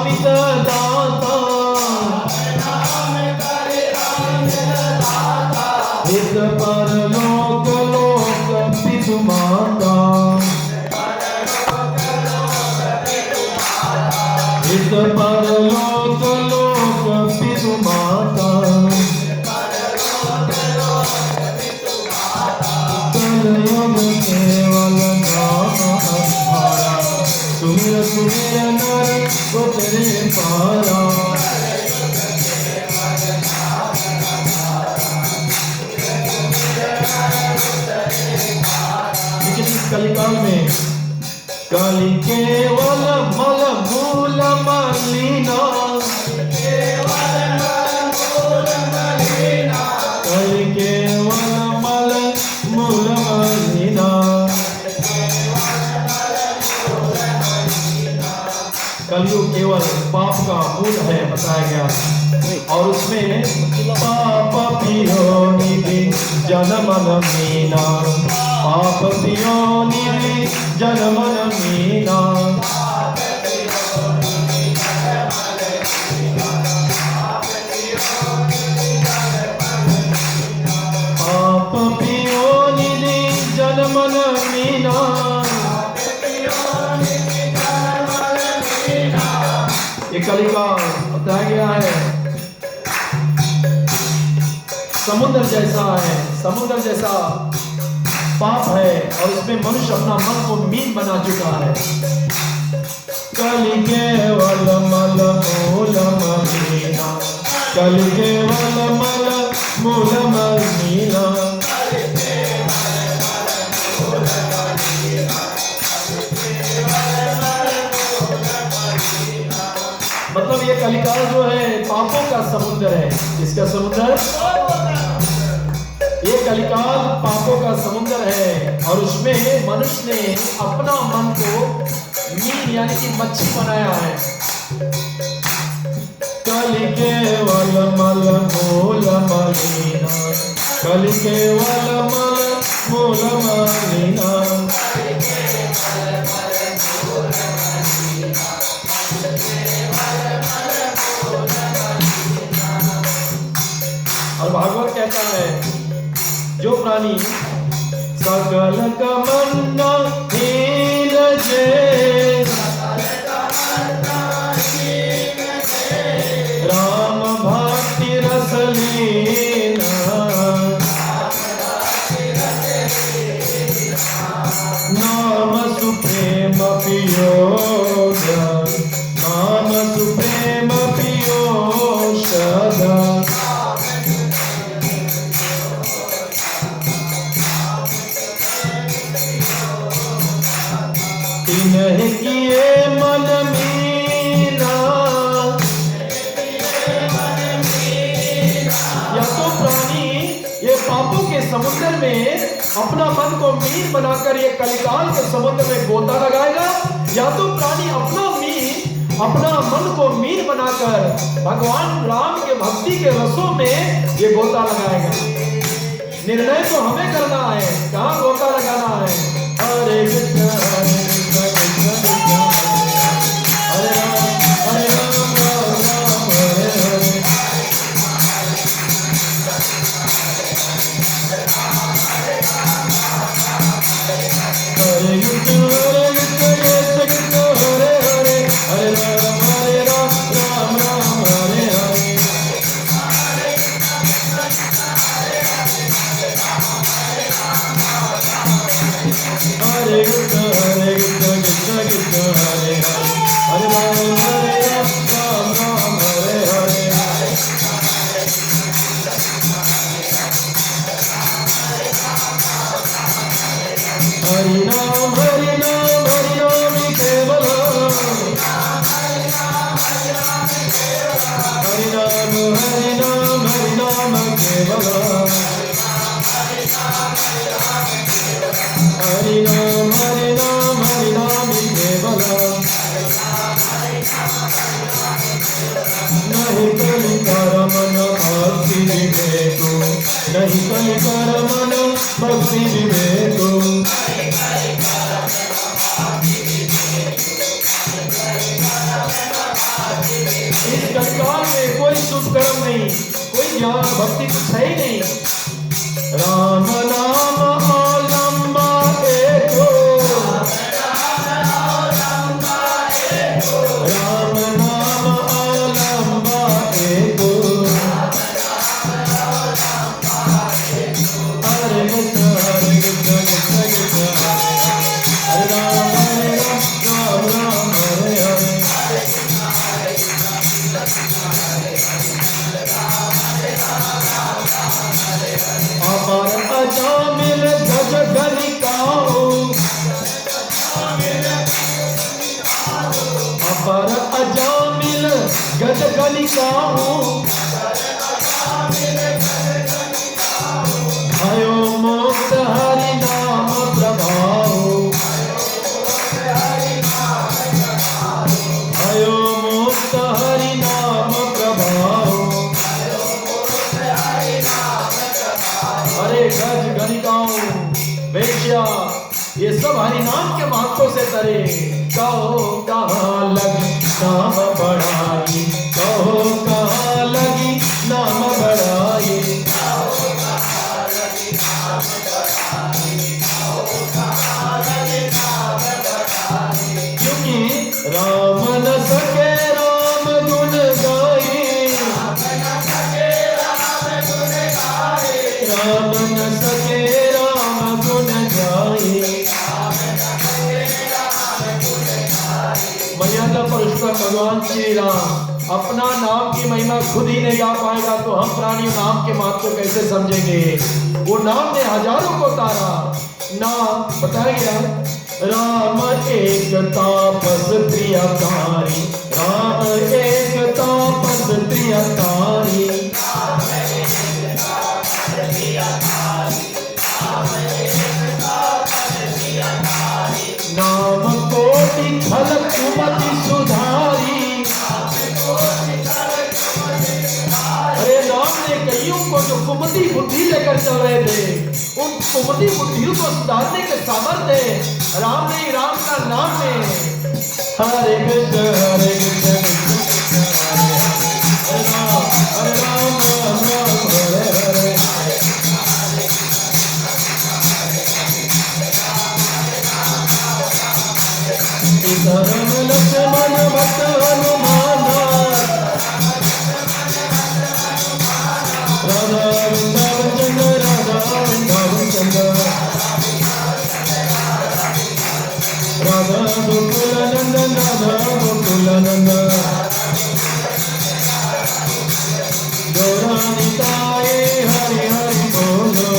भावित दाता हित परलोक लोक पितु माता हित परलोक लोक पितु माता कलयुग केवल नाम आधारा सुमिर सुमिर नर उतरे पारा कलिकाल में कलि केवल मल मूल मलिना कलि केवल मल मूल मलिना कलयुग केवल पाप का मूल है बताया गया और उसमें पाप पियो निधि जन्म मीना पाप पियो निधि जन्म मीना पाप पियो निधि जन्म मीना ये कलिकाल बताया गया है समुद्र जैसा है समुद्र जैसा पाप है और इसमें मनुष्य अपना मन को मीन बना चुका है कलि केवल मल मूल मलिना कलि केवल मल मूल मलिना मतलब ये कलिकाल जो है पापों का समुद्र है इसका समुद्र ये कलिकाल पापों का समुद्र है और उसमें मनुष्य ने अपना मन को मीन यानी कि मच्छी बनाया है कलि केवल मल मूल मलिना कलि केवल मल मूल मलिना और भागवत कहता है जो प्राणी सकल कमंडा हीन जे राम भक्ति रस लीना नाम सुप्रेम पियो नाम सुप्रेम पियो सदा नहीं किए मन मीना या तो प्राणी ये पापों के समुद्र में अपना मन को मीन बनाकर ये कलिकाल के समुद्र में गोता लगाएगा या तो प्राणी अपना मन को मीन बनाकर भगवान राम के भक्ति के रसों में ये गोता लगाएगा निर्णय तो हमें करना है कहाँ गोता लगाना है हरे कृष्ण नहीं कलि कर मन भक्ति विवेक इस कलिकाल में कोई शुभ कर्म नहीं, कोई ज्ञान भक्ति कुछ है ही नहीं। राम नाम अवलंबा एको, राम नाम अवलंबा एको, हरे कृष्ण हरे कृष्ण कृष्ण कृष्ण हरे राम राम राम हरे हरे। अमर अजामिल गज गलिकाओ, अमर अजामिल गज गलिकाओ, भयो मुक्त हरि नाम प्रभाओ, भयो मुक्त हरि नाम प्रभाओ। अरे गज गलिकाओ वेश्या ये सब हरि नाम के महत्व से तरे। कहो कहाँ लगी नाम बढ़ाई, कहो कहाँ लगी नाम बढ़ाई, क्योंकि राम न सके राम गुण गाए, राम न सके राम गुण गाए। मर्यादा पुरुषोत्तम भगवान श्री राम अपना नाम की महिमा खुद ही नहीं गा पाएगा तो हम प्राणी नाम के महत्व को कैसे समझेंगे। वो नाम ने हजारों को तारा। नाम बताया गया राम एक तापस प्रियकारी, राम एक तापस प्रियकारी, नाम कोटि खल कुमति सुधारी। अरे नाम ने कईयों को जो कुमति बुद्धि लेकर चल रहे थे उन कुमति बुद्धियों को सुधारने के सामर्थ्य राम ने, राम का नाम में। हरे कृष्ण हरे कृष्ण हरे राम हरे राम राम राम हरे हरे। धर्म लक्ष्मण भक्त हनुमान, राधा वृंदावन चंद्र, राधा वृंदावन चंद्र, राधा गोकुल नंदन, राधा गोकुल नंदन, गौरा निताय हरि हरि बोलो,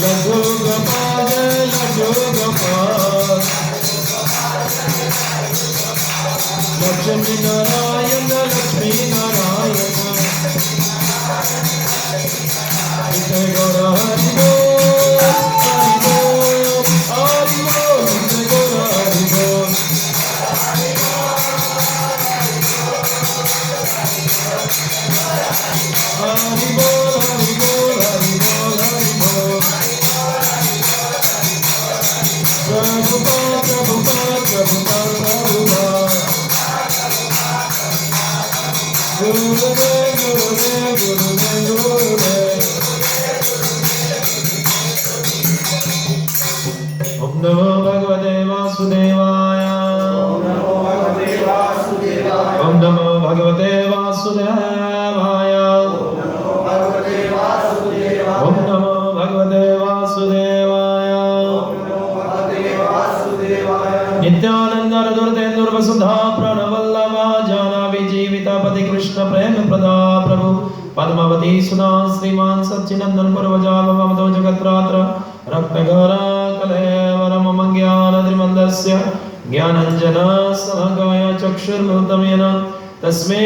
लड्डू गोपाल लड्डू गोपाल, लक्ष्मी नारायण लक्ष्मी नारायण, जय गौरा हरि बोल हरि बोल हरि बोल, जय गौरा हरि बोल। हरि बोल हरि बोल हरि बोल हरि बोल। प्रभुपाद प्रभुपाद प्रभुपाद प्रभुपाद, गुरुदेव गुरुदेव गुरुदेव गुरुदेव। ओम नमो भगवते वासुदेवाय, ओम नमो भगवते वासुदेवाय, ओम नमो भगवते वासुदेवाय, ओम नमो भगवते वासुदेवाय। नित्यानंद दुर्देन्दुर वसुधा प्रणवल्लभा जाह्नवी जीवितापति कृष्ण प्रेम प्रदा प्रभु पद्मावती सुधा श्रीमान सच्चिनंदन पूर्वजा भवतो जगत्रात्र रक्तगरा कलेवरम मंज्ञानद्रिमन्दस्य ज्ञानञ्जन समगाय चक्षुर्मृतं येन तस्मै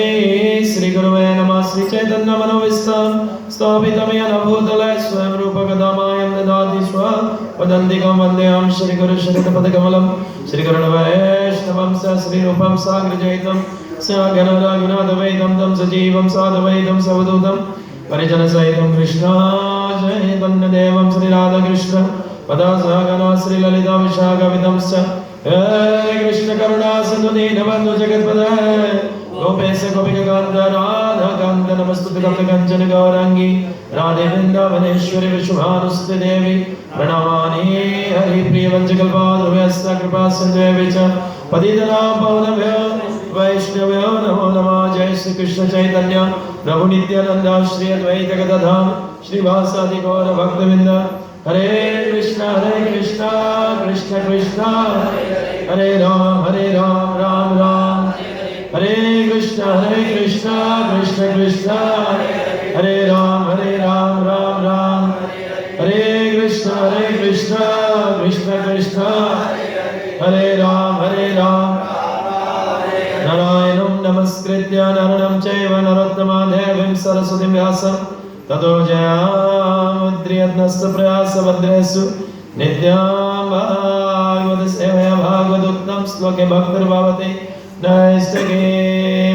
श्री गुरुवे नमः। श्री चैतन्य मनोविष्टं स्थापितं येन भूतले स्वयं रूप कदामायं ददाति स्वपदान्तिकं वन्देऽहं श्री गुरु शरणपदकमलं। श्री गुरुवैष्णवं स श्री रूपं साग्रजयितं स गणराघुनाथवैदं तं सजीवं साधवैदं सवदूतं परिजन सहितं कृष्ण चैतन्य देवं श्री राधा कृष्ण पदा सहगना श्री ललिता विशाखाविदं च हे कृष्ण करुणा सिंधु दीनबंधु जगत्पते गोपेश गोपिकांत राधा कांत नमस्तुते तप्त कंचन गौरांगी राधे वृंदावनेश्वरी विश्वभानुसुते देवी प्रणमामि हरि प्रिय वंशकल्पाद्रव्यस्य कृपा सिंधु च पतितनां पावनेभ्यो वैष्णवेभ्यो नमो नमः। जय श्री कृष्ण चैतन्य प्रभु नित्यानंद श्री अद्वैत गदाधर श्रीवासादि गौर भक्तवृंद। हरे कृष्णा कृष्ण कृष्ण हरे राम राम राम हरे कृष्णा कृष्ण कृष्ण हरे राम राम राम हरे कृष्णा कृष्ण कृष्ण हरे राम नारायणं नमस्कृत्य नरं चैव नरोत्तमं देवीं सरस्वतीं व्यासं ततो जयामुद्रियत्नस्तु प्रयासभद्रेषु नित्यां भागवत सेवया भागवतोत्तम श्लोके भक्तिर्भवति नैष्ठिके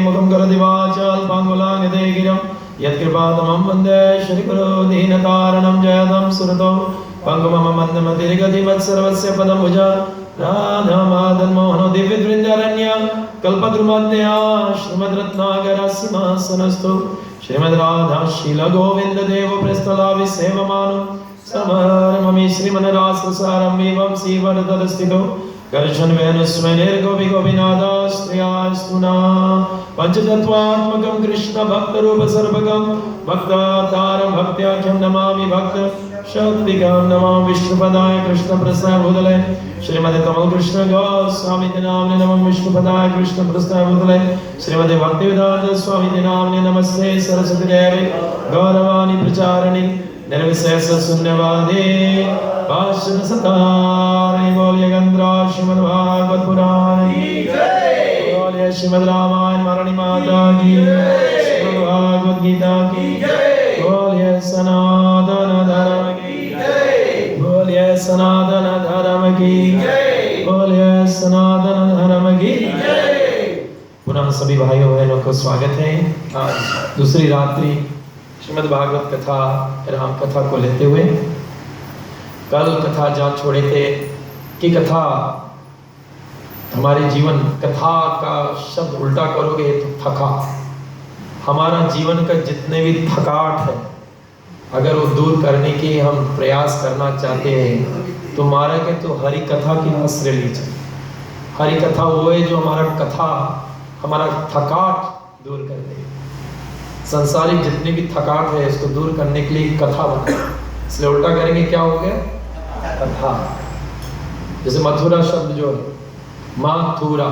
मुखं करोति वाचाल्पाङ्गुलाङ्गते गिरं यत्कृपातमं वन्दे श्रीगुरो दीनतारणं जयतं सुरतो पङ्गुममन्दमतिर्गतिमत्सर्वस्य पदं भुजा राधामादन्मोहनो दिव्यवृन्दारण्य कल्पद्रुमध्या श्रीमद्रत्नाकर सिंहासनस्थो श्रीमद्राधा शीलगोविन्ददेव प्रस्थलाभिसेवमानो समरममि श्रीमन्राससारं एवं श्रीवरदस्थितो गर्जन वेणुस्वनिर्गोपि गोपीनाथास्त्रियास्तुना पंचतत्वात्मकं कृष्ण भक्तरूप सर्वगं भक्तातारं भक्त्याख्यं नमामि भक्त शक्तिगं नमामि विष्णुपदाय कृष्ण प्रसाद भूतले श्रीमते कमल कृष्ण गोस्वामी नामने नमः विष्णुपदाय कृष्ण प्रसाद भूतले श्रीमते भक्तिवेदांत स्वामी नामने नमस्ते सरस्वती देवी गौरवाणी प्रचारिणी निर्विशेष शून्यवादी भाषण सतारिणी बोलिए गंधरा श्रीमद् भागवत पुराण की जय बोलिए श्रीमद् रामायण महारानी माता की श्रीमद् भागवत गीता की जय बोलिए सनातन धर्म की जय बोलिए सनातन धर्म की जय बोलिए सनातन धर्म की जय। पुनः सभी भाइयों बहनों को स्वागत है। आज दूसरी रात्रि श्रीमद् भागवत कथा राम कथा को लेते हुए कल कथा जहाँ छोड़े थे कि कथा हमारे जीवन कथा का शब्द उल्टा करोगे तो थका, हमारा जीवन का जितने भी थकाट है अगर वो दूर करने के हम प्रयास करना चाहते हैं तो मारा के तो हरि कथा की आश्रय लीजिए। हरि कथा वो है जो हमारा थकाट दूर कर दे। संसारिक जितनी भी थकाट है इसको दूर करने के लिए कथा बना, इसलिए उल्टा करेंगे क्या हो गया कथा। जैसे मथुरा शब्द जो है माथुरा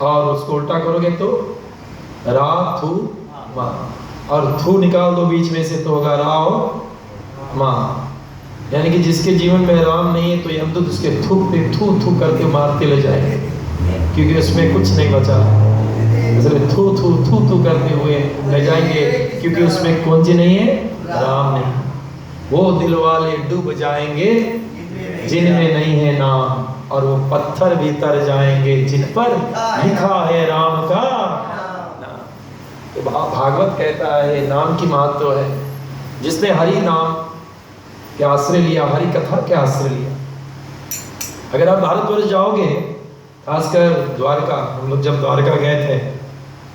और उसको उल्टा करोगे तो राथु मा और थू निकाल दो बीच में से तो होगा राव माँ। यानी कि जिसके जीवन में राम नहीं है तो यमदूत उसके थूक पे थू थू करके मारते ले जाएंगे क्योंकि उसमें कुछ नहीं बचा। इसलिए थू थू थू थू करते हुए ले जाएंगे क्योंकि उसमें कौन सी नहीं है राम नहीं। वो दिल वाले डूब जाएंगे जिनमें नहीं है नाम और वो पत्थर भी तर जाएंगे जिन पर लिखा है राम का नाम। तो भागवत कहता है नाम की महत्व है। जिसने हरि नाम के आश्रय लिया, हरि कथा के आश्रय लिया। अगर आप भारतवर्ष जाओगे, खासकर द्वारका, हम लोग जब द्वारका गए थे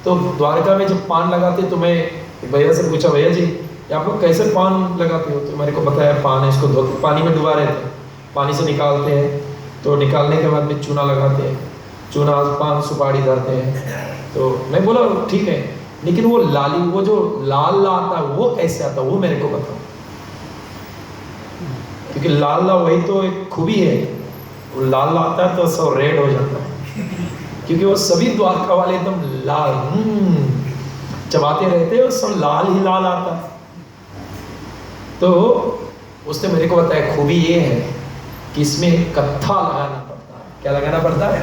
तो द्वारका में जब पान लगाते तो मैं भैया से पूछा, भैया जी आप लोग कैसे पान लगाते हो? तो मेरे को बताया पान है, इसको धोते पानी में डुबा रहे थे, पानी से निकालते हैं तो निकालने के बाद में चूना लगाते हैं, चूना पान सुपारी धरते हैं। तो मैं बोला ठीक है, लेकिन वो लाली वो जो लाल आता वो कैसे आता वो मेरे को बताओ, क्योंकि लाल वही तो एक खूबी है। वो लाल आता है तो सब रेड हो जाता है क्योंकि वो सभी द्वारका वाले एकदम लाल चबाते रहते हैं, सब लाल ही लाल आता है। तो उसने मेरे को बताया खूबी ये है कि इसमें कत्था लगाना पड़ता है। क्या लगाना पड़ता है?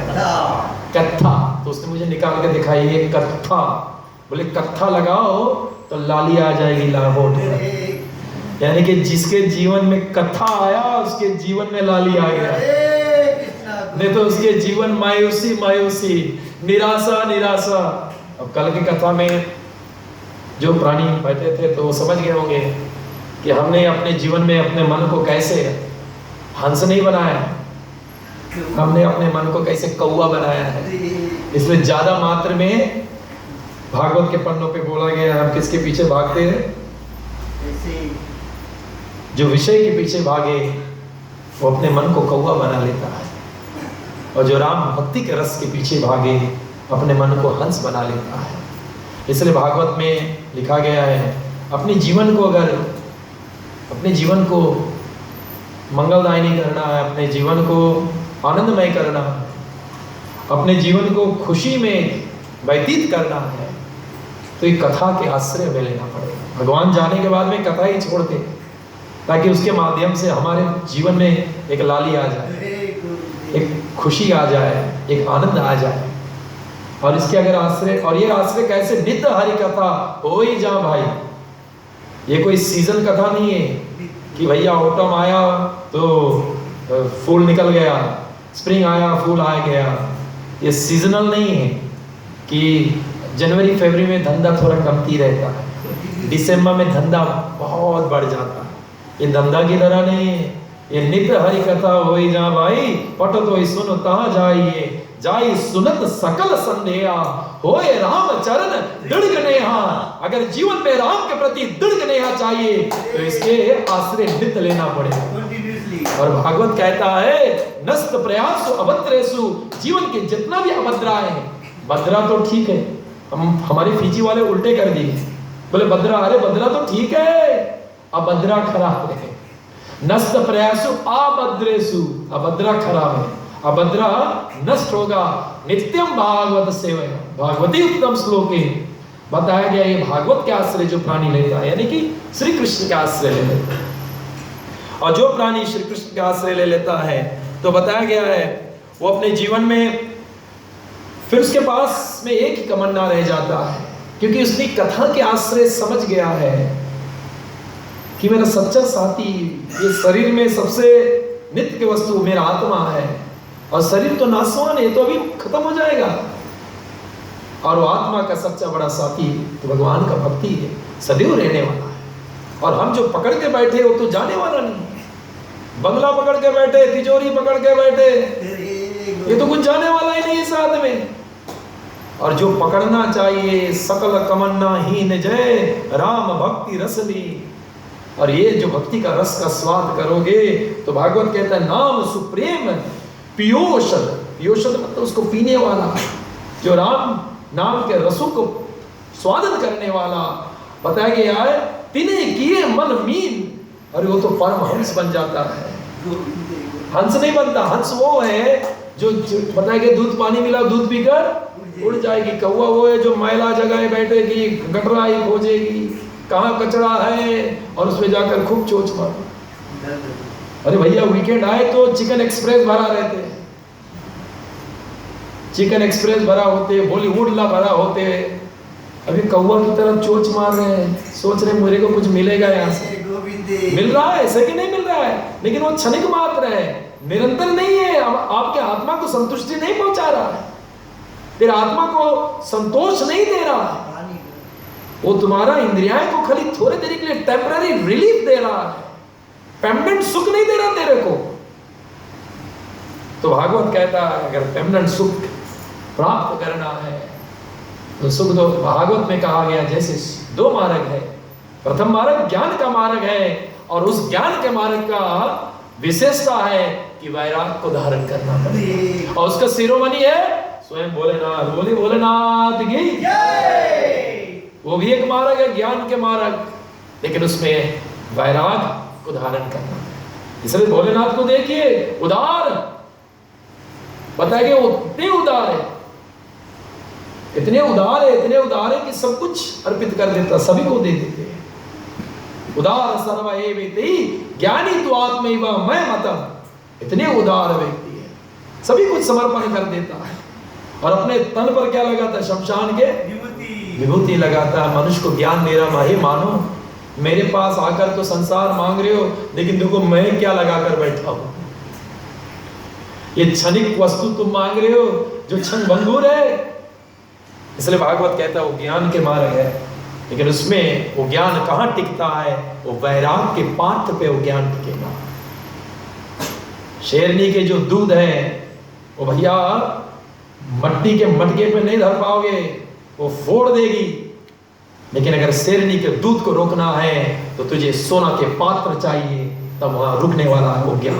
कत्था। तो उसने मुझे निकाल के दिखाई ये कत्था। बोले कत्था लगाओ तो लाली आ जाएगी लाहोट। यानी कि जिसके जीवन में कथा आया उसके जीवन में लाली आ गया, नहीं तो उसके जीवन मायूसी मायूसी, निराशा निराशा। अब कल की कथा में जो प्राणी बैठे थे तो वो समझ गए होंगे कि हमने अपने जीवन में अपने मन को कैसे हंस नहीं बनाया, हमने अपने मन को कैसे कौवा बनाया है। इसलिए ज्यादा मात्रा में भागवत के पन्नों पे बोला गया है, हम किसके पीछे भागते हैं? जो विषय के पीछे भागे वो अपने मन को कौवा बना लेता है, और जो राम भक्ति के रस के पीछे भागे अपने मन को हंस बना लेता है। इसलिए भागवत में लिखा गया है, अपने जीवन को मंगलदायी करना है, अपने जीवन को आनंदमय करना है, अपने जीवन को खुशी में व्यतीत करना है, तो एक कथा के आश्रय में लेना पड़ेगा। भगवान जाने के बाद में कथा ही छोड़ते, ताकि उसके माध्यम से हमारे जीवन में एक लाली आ जाए, एक खुशी आ जाए, एक आनंद आ जाए। और इसके अगर आश्रय, और ये आश्रय कैसे? नित्य हरि कथा हो ही जा भाई। ये कोई सीजन कथा नहीं है कि भैया ऑटम आया तो फूल निकल गया, स्प्रिंग आया फूल आ गया। ये सीजनल नहीं है कि जनवरी फरवरी में धंधा थोड़ा कमती रहता है, दिसंबर में धंधा बहुत बढ़ जाता है। ये धंधा की तरह नहीं है, ये नित्य हरि कथा हो ही जा भाई। पट तो सुन तहाँ जाइए, जाई सुनत सकल संदेहा, होए राम चरण दृढ़ नेहा। अगर जीवन में राम के प्रति दृढ़ नेहा चाहिए तो इसके आश्रय नित्य लेना पड़ेगा। और भागवत कहता है, नस्त प्रयासु अभद्रेषु, जीवन के जितना भी अभद्राएं हैं, भद्रा तो ठीक है, हमारे फीजी वाले उल्टे कर दिए, बोले भद्रा, अरे भद्रा तो ठीक है, अभद्रा खराब है। नस्त प्रयासु अभद्रेषु, अभद्रा खराब है, अभद्रा नष्ट होगा। नित्यम भागवत सेवया, भागवती उत्तम श्लोक है बताया गया। ये भागवत के आश्रय जो प्राणी लेता है, यानी कि श्री कृष्ण के आश्रय ले लेता है, और जो प्राणी श्री कृष्ण के आश्रय ले लेता है तो बताया गया है वो अपने जीवन में फिर उसके पास में एक ही तमन्ना रह जाता है, क्योंकि उसने कथा के आश्रय समझ गया है कि मेरा सच्चा साथी, ये शरीर में सबसे नित्य की वस्तु मेरा आत्मा है, और शरीर तो नाशवान है, तो अभी खत्म हो जाएगा, और वो आत्मा का सच्चा बड़ा साथी तो भगवान का भक्ति है, सदैव रहने वाला है। और हम जो पकड़ के बैठे वो तो जाने वाला नहीं। बंगला पकड़ के बैठे, तिजोरी पकड़ के बैठे, ये तो कुछ जाने वाला ही नहीं साथ में। और जो पकड़ना चाहिए, सकल कमन्ना हीन जय राम भक्ति रसली, और ये जो भक्ति का रस का स्वाद करोगे तो भागवत कहता है, नाम सुप्रेम पियोषद, पियोषद मतलब उसको पीने वाला, जो राम नाम के रसों को स्वादन करने वाला। बताया गया है, तिने किए मन मीन, और वो तो परमहंस बन जाता है। हंस नहीं बनता, हंस वो है जो बताया गया दूध पानी मिला दूध पीकर उड़ जाएगी। कौवा वो है जो मैला जगह बैठेगी, गटरा ही खोजेगी, कहाँ कचरा है, और उसमें जाकर खूब चोंच मारो। अरे भैया वीकेंड आए तो चिकन एक्सप्रेस भरा रहते हैं, चिकन एक्सप्रेस भरा होते, बॉलीवुड ला भरा होते, अभी कौवा की तरफ चोंच मार रहे हैं, सोच रहे मेरे को कुछ मिलेगा यहाँ से। मिल रहा है, ऐसे कि नहीं मिल रहा है, लेकिन वो क्षणिक मात्र है, निरंतर नहीं है। आपके आत्मा को संतुष्टि नहीं पहुंचा रहा है, तेरे आत्मा को संतोष नहीं दे रहा है। वो तुम्हारा इंद्रियाएं को खाली थोड़े देर के लिए टेम्पररी रिलीफ दे रहा है, परमानेंट सुख नहीं दे रहा तेरे को। तो भागवत कहता है, अगर परमानेंट सुख प्राप्त करना है तो सुख तो भागवत में कहा गया जैसे दो मार्ग है। प्रथम मार्ग ज्ञान का मार्ग है, और उस ज्ञान के मार्ग का विशेषता है कि वैराग को धारण करना पड़ेगा, और उसका शिरोमणि है स्वयं भोलेनाथ। बोले भोलेनाथ की वो भी एक मार्ग है, ज्ञान के मार्ग, लेकिन उसमें वैराग को धारण करना। इसलिए भोलेनाथ को देखिए, उदार बताएंगे, वो इतने उदार है, इतने उदार है, इतने उदार है कि सब कुछ अर्पित कर देता, सभी को दे देते हैं। उदार सर्व एवेति ज्ञानी तो आत्मैव मैं मतम, इतने उदार व्यक्ति है, सभी कुछ समर्पण कर देता है। और अपने तन पर क्या लगाता है? शमशान के विभूति लगाता है। मनुष्य को ज्ञान दे रहा, भाई मानो मेरे पास आकर तो संसार मांग रहे हो, लेकिन देखो मैं क्या लगाकर बैठा हूं। ये क्षणिक वस्तु तुम मांग रहे हो जो क्षण भंगुर है। इसलिए भागवत कहता है वो ज्ञान के मार्ग है, लेकिन उसमें वो ज्ञान कहाँ टिकता है? वो वैराग के पाठ पे वो ज्ञान टिकेगा। शेरनी के जो दूध है वो भैया मट्टी के मटके पे नहीं धर पाओगे, वो फोड़ देगी। लेकिन अगर शेरनी के दूध को रोकना है तो तुझे सोना के पात्र चाहिए, तब वहां रुकने वाला है वो ज्ञान।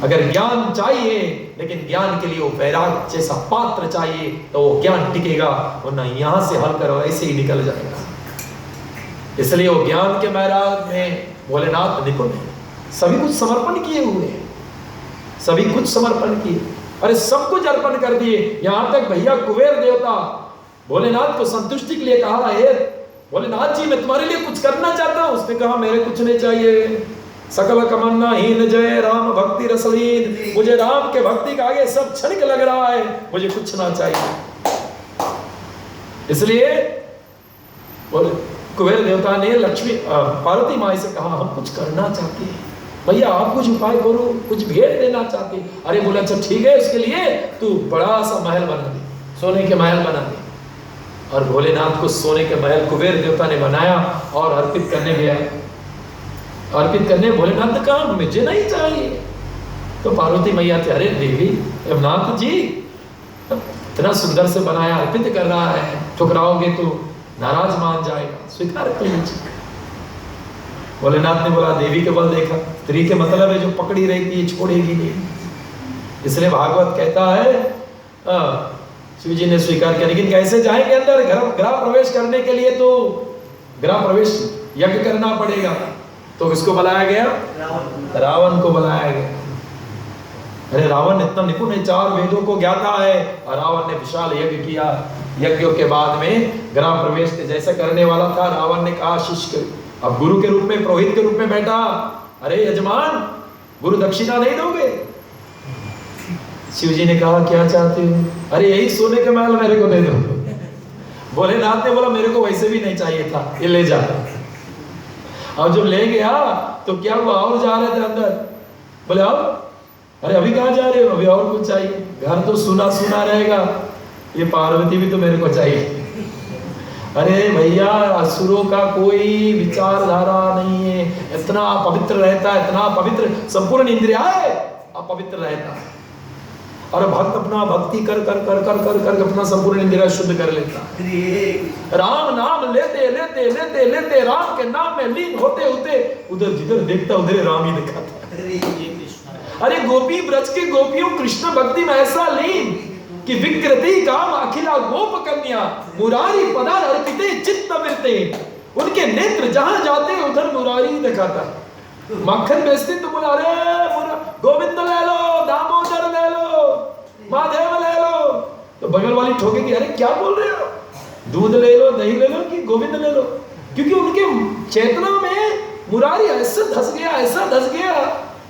अगर ज्ञान चाहिए, लेकिन ज्ञान के लिए वो वैराग जैसा पात्र चाहिए, तो वो ज्ञान टिकेगा, वरना यहां से हल करो ऐसे ही निकल जाएगा। इसलिए वो ज्ञान के वैराग में भोलेनाथ निपुण है। सभी कुछ समर्पण किए हुए, सभी कुछ समर्पण किए, अरे सब कुछ अर्पण कर दिए। यहां तक भैया कुबेर देवता भोलेनाथ को संतुष्टि के लिए कहा, हे भोलेनाथ जी मैं तुम्हारे लिए कुछ करना चाहता हूं। उसने कहा मेरे कुछ नहीं चाहिए, सकल कमन्ना हीन जय राम भक्ति रसलीन, मुझे राम के भक्ति का आगे सब क्षणिक लग रहा है, मुझे कुछ ना चाहिए। इसलिए कुबेर देवता ने लक्ष्मी पार्वती माई से कहा हम कुछ करना चाहते हैं, भैया आप कुछ उपाय करो, कुछ भेंट देना चाहते। अरे बोला अच्छा ठीक है, उसके लिए तू बड़ा सा महल बना दे, सोने के महल बना दे। और भोलेनाथ को सोने के महल कुबेर देवता ने बनाया और अर्पित करने गया। अर्पित करने भोलेनाथ ने कहा मुझे नहीं चाहिए। तो पार्वती मैया थे, अरे देवी नाथ जी इतना सुंदर से बनाया, अर्पित कर रहा है, ठुकराओगे तो नाराज मान जाएगा, स्वीकार कर लीजिए। भोलेनाथ ने बोला देवी के बल देखा, स्त्री के मतलब है जो पकड़ी रहती है छोड़ेगी नहीं। इसलिए भागवत कहता है शिव जी ने स्वीकार किया। लेकिन कैसे जाएंगे अंदर? गृह प्रवेश करने के लिए तो गृह प्रवेश यज्ञ करना पड़ेगा। तो किसको बुलाया गया? रावण को बुलाया गया। अरे रावण इतना निपुण है, 4 वेदों को ज्ञाता है, और रावण ने विशाल यज्ञ किया। यज्ञों के बाद में गृह प्रवेश जैसे करने वाला था, रावण ने कहा शिष्य अब गुरु के रूप में, पुरोहित के रूप में बैठा, अरे यजमान गुरु दक्षिणा नहीं दोगे? शिव जी ने कहा क्या चाहते हो? अरे यही सोने के महल मेरे को दे दो। भोलेनाथ ने बोला मेरे को वैसे भी नहीं चाहिए था, ये ले जा। अब जब ले गया तो क्या हुआ, और जा रहे थे अंदर, बोले अब अरे अभी कहाँ जा रहे हो? अभी और कुछ चाहिए, घर तो सुना सुना रहेगा, ये पार्वती भी तो मेरे को चाहिए। अरे भैया असुरों का कोई विचारधारा नहीं है, इतना पवित्र रहता है, इतना पवित्र, संपूर्ण इंद्रिया है अपवित्र रहता है। और भक्त अपना भक्ति कर कर कर कर कर कर अपना संपूर्ण इंद्रिया शुद्ध कर लेता है। राम नाम लेते लेते लेते लेते राम के नाम में लीन होते होते उधर जिधर देखता उधर राम ही दिखाता। अरे गोपी ब्रज के गोपियों कृष्ण भक्ति में ऐसा लीन कि विकृति काम अखिला गोप कन्या मुरारी पदार अर्पिते चित्त मिलते, उनके नेत्र जहां जाते उधर मुरारी दिखाता। मक्खन बेचते तो बोला अरे गोविंद ले लो, दामोदर ले लो, महादेव ले लो, तो बगल वाली ठोकेगी अरे क्या बोल रहे हो, दूध ले लो, दही ले लो कि गोविंद ले लो? क्योंकि उनके चेतना में मुरारी ऐसा धस गया, ऐसा धस गया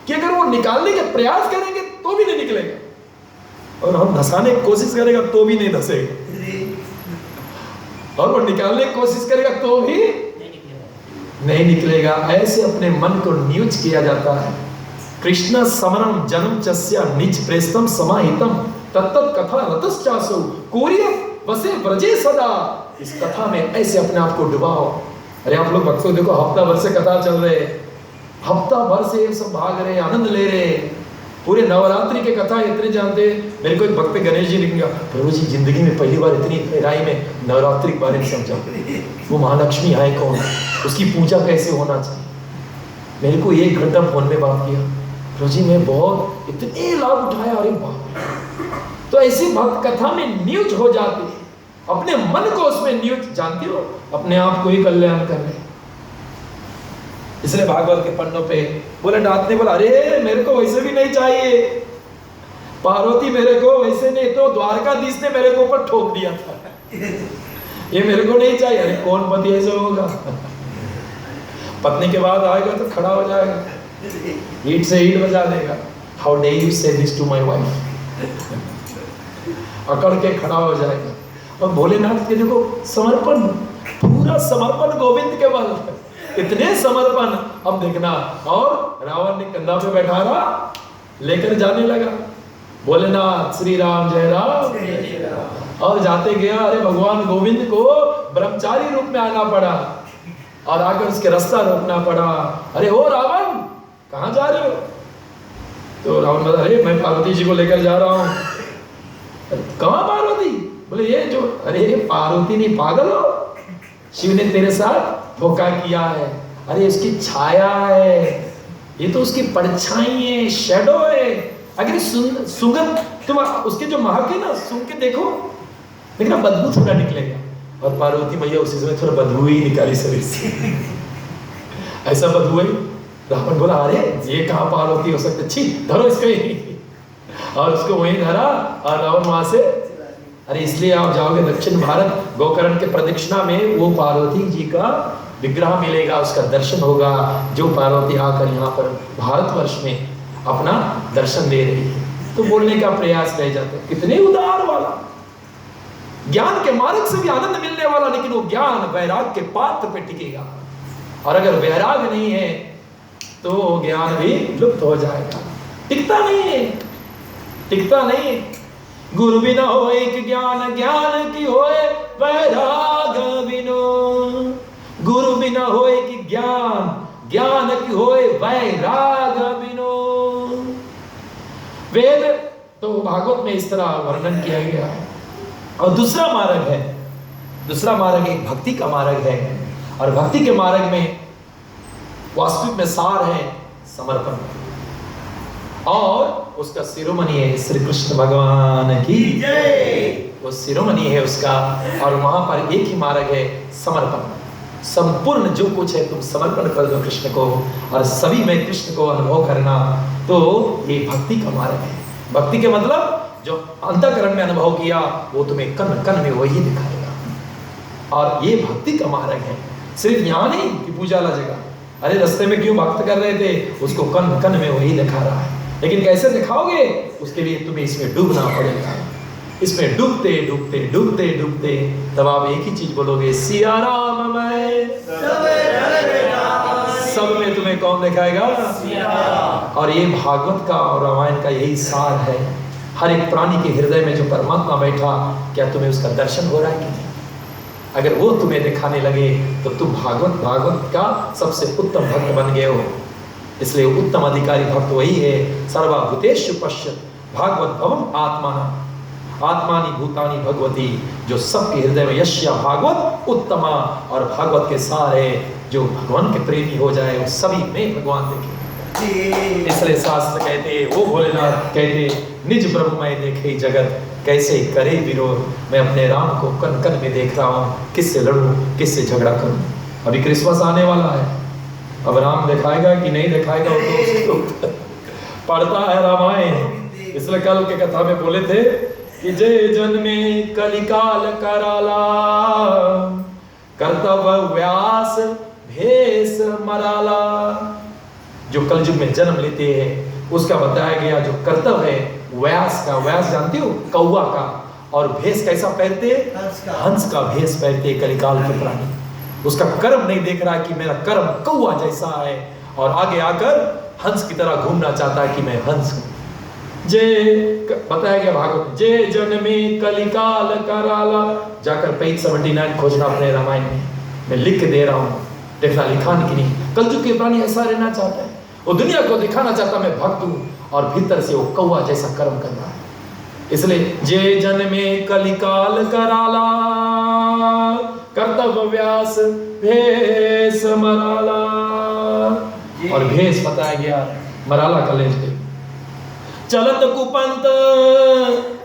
कि अगर वो निकालने के प्रयास करेंगे तो भी नहीं निकलेगा, और हम धसाने की कोशिश करेगा तो भी नहीं धसेगा, और वो निकालने की कोशिश करेगा तो भी नहीं निकलेगा। ऐसे अपने मन को नियुच किया जाता है। कृष्ण समरम जन्म चस्या निज प्रेस्तम समाहितम तत्त कथा रतश्चासु कोरिय वसे ब्रजे सदा। इस कथा में ऐसे अपने आप को डुबाओ। अरे आप लोग भक्तों देखो, हफ्ता भर से कथा चल रहे, हफ्ता भर से सब भाग रहे, आनंद ले रहे, पूरे नवरात्रि के कथा इतने जानते। मेरे को एक भक्त गणेश जी लिखेंगे, प्रभु जी जिंदगी में पहली बार इतनी गहराई में नवरात्रि के बारे में समझा, वो महालक्ष्मी है कौन, उसकी पूजा कैसे होना चाहिए। मेरे को 1 घंटा फोन में बात किया, प्रभु जी मैं बहुत इतने लाभ उठाया, अरे बाप। तो ऐसी भक्त कथा में नियुक्त हो जाते हैं, अपने मन को उसमें नियुक्त, जानती हो अपने आप को ही कल्याण कर ले। इसलिए भागवत के पन्नों पे बोले नाथ ने बोला अरे मेरे को वैसे भी नहीं चाहिए, पार्वती मेरे को वैसे नहीं, तो द्वारकाधीश ने मेरे को ऊपर ठोक दिया था, ये मेरे को नहीं चाहिए। अरे कौन पति ऐसा होगा, पत्नी के बाद आएगा तो खड़ा हो जाएगा, ईट से ईट बजा देगा। हाउ डे यू से दिस टू माय वाइफ, अकड़ के खड़ा हो जाएगा। और भोलेनाथ के देखो समर्पण, पूरा समर्पण गोविंद के बल, इतने समर्पण। अब देखना, और रावण ने कंधा पे बैठा रहा, लेकर जाने लगा, भोलेनाथ श्री राम जय राम। और जाते गया, अरे भगवान गोविंद को ब्रह्मचारी रूप में आना पड़ा, और आकर उसके रास्ता रोकना पड़ा। अरे ओ रावण कहाँ जा रहे हो? तो रावण बोला, अरे मैं पार्वती जी को लेकर जा रहा हूँ। कहाँ पार्वती? बोले ये जो, अरे पार्वती नहीं, पागल हो, शिव ने तेरे साथ धोखा किया है। अरे इसकी छाया है, ये तो उसकी परछाई है, शैडो है। अगर सुगंध तुम उसके जो महक है ना, सूंघ के देखो, लेकिन बदबू थोड़ा निकलेगा। और पार्वती मैया उसी समय थोड़ा बदबू ही निकाली शरीर से। ऐसा बदबू है। रावण बोला, अरे ये कहाँ पार्वती हो सकती, छी धरो इसको ही। और उसको वहीं धरा और रावण वहां से, अरे इसलिए आप जाओगे दक्षिण भारत, गोकर्ण के प्रदक्षिणा में वो पार्वती जी का विग्रह मिलेगा, उसका दर्शन होगा, जो पार्वती आकर यहाँ पर भारतवर्ष में अपना दर्शन दे रही है। तो बोलने का प्रयास रह जाता है, कितने उदार वाला, ज्ञान के मार्ग से भी आनंद मिलने वाला, लेकिन वो ज्ञान वैराग के पात्र पे टिकेगा। और अगर वैराग नहीं है तो ज्ञान भी लुप्त हो जाएगा, टिकता नहीं है, टिकता नहीं। गुरु बिना हो एक ज्ञान, ज्ञान की होए वैराग बिनो। गुरु बिना हो एक ज्ञान, ज्ञान की होए वैराग बिनो। वेद तो भागवत में इस तरह वर्णन किया गया है। और दूसरा मार्ग है, दूसरा मार्ग एक भक्ति का मार्ग है। और भक्ति के मार्ग में वास्तविक में सार है समर्पण, और उसका शिरोमणि है श्री कृष्ण भगवान की जय। वो शिरोमणि है उसका। और वहां पर एक ही मार्ग है, समर्पण। संपूर्ण जो कुछ है तुम समर्पण कर दो कृष्ण को, और सभी में कृष्ण को अनुभव करना। तो ये भक्ति का मार्ग है। भक्ति के मतलब जो अंतःकरण में अनुभव किया वो तुम्हें कण कण में वही दिखाएगा। और ये भक्ति का मार्ग है। सिर्फ यहाँ नहीं कि पूजा वाला जगह, अरे रास्ते में क्यों भक्त कर रहे थे, उसको कण कण में वही दिखा रहा है। लेकिन कैसे दिखाओगे, उसके लिए तुम्हें इसमें डूबना पड़ेगा। इसमें डूबते डूबते डूबते डूबते तब आप एक ही चीज बोलोगे, सिया राम मैं सब में तुम्हें कौन दिखाएगा? और ये भागवत का और रामायण का यही सार है। हर एक प्राणी के हृदय में जो परमात्मा बैठा, क्या तुम्हें उसका दर्शन हो रहा है कि नहीं? अगर वो तुम्हें दिखाने लगे तो तुम भागवत का सबसे उत्तम भक्त बन गए हो। इसलिए उत्तम अधिकारी भक्त वही है, सर्वभूतेषु पश्यत भागवत भवम आत्माना आत्मानि भूतानि भगवती, जो सबके हृदय में यश्या भागवत उत्तमा। और भागवत के सार है, जो भगवान के प्रेमी हो जाए वो सभी में भगवान देखे। इसलिए शास्त्र कहते, वो भोलेनाथ कहते, निज प्रभु मैं देखे जगत कैसे करे विरोध। मैं अपने राम को कण कण में देख रहा हूँ, किससे लड़ूं, किससे झगड़ा करूं। अभी क्रिसमस आने वाला है, अब राम दिखाएगा कि नहीं दिखाएगा वो तो पढ़ता है रामायण। इसलिए कल के कथा में बोले थे कि जय जन्मे कलिकाल कराला, कर्तव्य व्यास भेष मराला। जो कलयुग में जन्म लेते हैं उसका बताया गया जो कर्तव्य है व्यास का, व्यास जानते हो, कौवा का। और भेष कैसा पहनते, हंस का भेष पहनते कलिकाल के प्राणी। उसका कर्म नहीं देख रहा कि मेरा कर्म कौवा जैसा है, और आगे आकर हंस की तरह घूमना चाहता है कि मैं हंस हूं। जय बताया गया भागवत, जय जन्मे कलिकाल कराला। जाकर पेज 79 खोजना अपने रामायण में, मैं लिख के दे रहा हूँ, देखना लिखा कि नहीं। कलयुग के प्राणी ऐसा रहना चाहता है, वो दुनिया को दिखाना चाहता मैं भक्त हूँ, और भीतर से वो कौवा जैसा कर्म कर रहा है। इसलिए जय जन्मे कलिकाल कराला, कर्तव्य व्यास भेष मराला। और भेष बताया गया मराला कलेश के। चलत कुपंत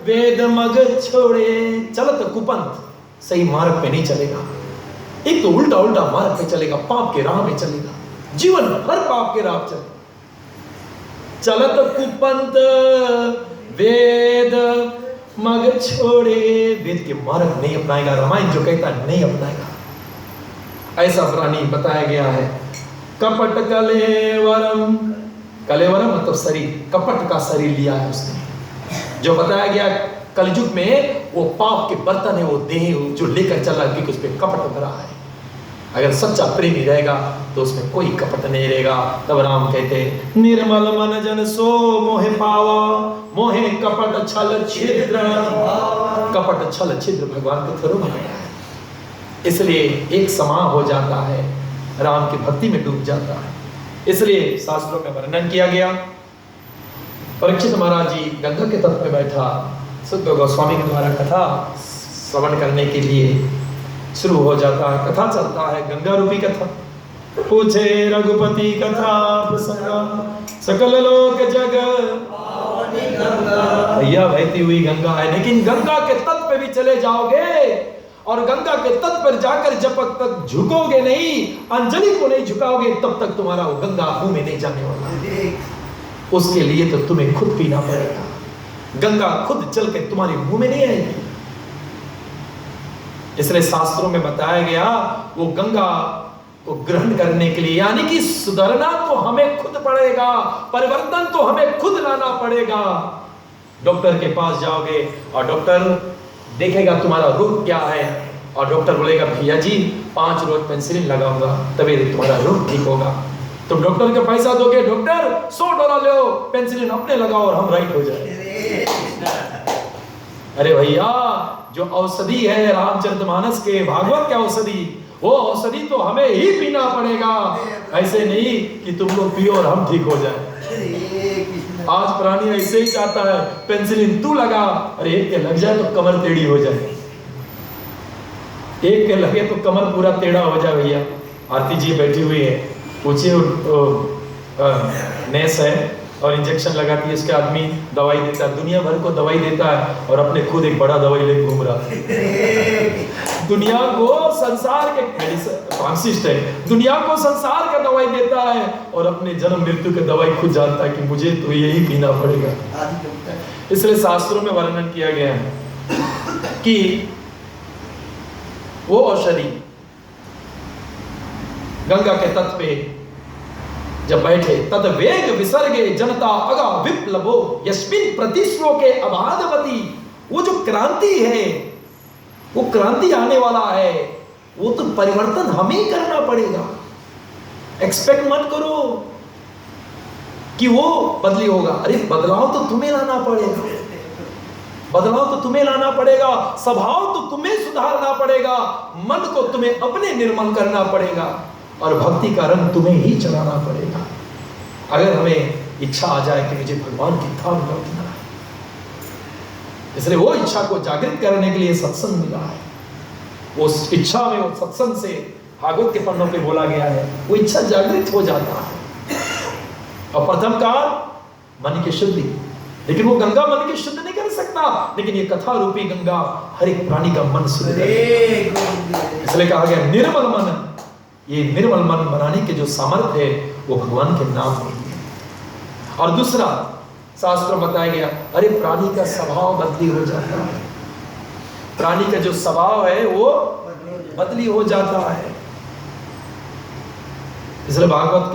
वेद मग छोड़े। चलत कुपंत सही मार्ग पे नहीं चलेगा, एक तो उल्टा उल्टा मार्ग पे चलेगा, पाप के राह में चलेगा, जीवन हर पाप के राह चले। चलत कुपंत वेद मग छोड़े, वेद के मार्ग नहीं अपनाएगा, रामायण जो कहता है नहीं अपनाएगा, ऐसा प्राणी बताया गया है। कपट कलेवरम, कलेवरम मतलब शरीर, कपट का शरीर लिया है उसने। जो बताया गया कलयुग में वो पाप के बर्तन है, वो देह जो लेकर चल रहा है, क्योंकि उस पर कपट भरा है। अगर सच्चा प्रेमी रहेगा तो उसमें कोई कपट नहीं रहेगा। तब राम कहते, निर्मल मन जन सो मोहे पावा, मोहे कपट छल छिद्र। कपट छल छिद्र भगवान को थोड़ा बनाया है, इसलिए एक समा हो जाता है, राम की भक्ति में डूब जाता है। इसलिए शास्त्रों में वर्णन किया गया परीक्षित महाराज जी गंगा के तट पे बैठा शुद्ध गोस्वामी के द्वारा कथा श्रवण करने के लिए शुरू हो जाता है। कथा चलता है, गंगा रूपी कथा। पूछे रघुपति कथा प्रसंग सकल लोक जग भैया बहती हुई गंगा है, लेकिन गंगा के तट पे भी चले जाओगे और गंगा के तट पर जाकर जब तक झुकोगे नहीं, अंजलि को नहीं झुकाओगे, तब तक तुम्हारा वो गंगा मुंह में नहीं जाने वाला। उसके लिए तो तुम्हें खुद पीना पड़ेगा। गंगा खुद चल के तुम्हारे मुंह में नहीं आएगी। इसलिए शास्त्रों में बताया गया वो गंगा को ग्रहण करने के लिए, यानी कि सुधरना तो हमें खुद पड़ेगा, परिवर्तन तो हमें खुद लाना पड़ेगा। डॉक्टर के पास जाओगे और डॉक्टर देखेगा तुम्हारा रोग क्या है, और डॉक्टर बोलेगा भैया जी 5 रोज पेनिसिलिन लगाऊंगा तभी तुम्हारा रोग ठीक होगा। तुम डॉक्टर के पैसा दोगे, डॉक्टर $100 लो, पेनिसिलिन अपने लगाओ और हम राइट हो जाए। अरे भैया जो औषधि है रामचरितमानस के, भागवत के औषधि, वो औषधि तो हमें ही पीना पड़ेगा। ऐसे नहीं कि तुम लोग पियो और हम ठीक हो जाए। आज प्राणी ऐसे ही चाहता है पेनिसिलिन तू लगा, अरे एक के लग जाए तो कमर टेढ़ी हो जाए, एक के लगे तो कमर पूरा टेढ़ा हो जाए। भैया आरती जी बैठी हुई है, पूछिए नर्स है और इंजेक्शन लगाती है, इसके आदमी दवाई देता है, दुनिया भर को दवाई देता है और अपने खुद एक बड़ा दवाई लेके घूम रहा है। दुनिया को संसार के फार्मासिस्ट है, दुनिया को संसार का दवाई देता है और अपने जन्म मृत्यु की दवाई खुद जानता है कि मुझे तो यही पीना पड़ेगा। इसलिए शास्त्रों में वर्णन किया गया है कि वो औषधि गंगा के तट पे जब बैठे, तद वेग विसर्गे जनता अगा विप्लवो यस्मिन प्रतिश्लोके अबाधवती। वो जो क्रांति है, वो क्रांति आने वाला है, वो तो परिवर्तन हमें ही करना पड़ेगा। एक्सपेक्ट मत करो कि वो बदली होगा। अरे बदलाव तो तुम्हें लाना पड़ेगा, बदलाव तो तुम्हें लाना पड़ेगा, स्वभाव तो तुम्हें सुधारना पड़ेगा, मन को तुम्हें अपने निर्मल करना पड़ेगा और भक्ति का रंग तुम्हें ही चलाना पड़ेगा। अगर हमें इच्छा आ जाए कि मुझे भगवान की धाम लौटना है, इसलिए वो इच्छा को जागृत करने के लिए सत्संग मिला है। उस इच्छा में, वो सत्संग से भागवत के पन्नों पे बोला गया है, वो इच्छा जागृत हो जाता है। और प्रथम कार मन की शुद्धि, लेकिन वो गंगा मन की शुद्ध नहीं कर सकता, लेकिन ये कथा रूपी गंगा हर एक प्राणी का मन शुद्ध करेगा। इसलिए कहा गया निर्मल मन। ये निर्मल मन बनाने के जो सामर्थ्य है वो भगवान के नाम में है। और दूसरा शास्त्र बताया गया, अरे प्राणी का स्वभाव बदली हो जाता है, प्राणी का जो स्वभाव है वो बदली हो जाता है। इसलिए भागवत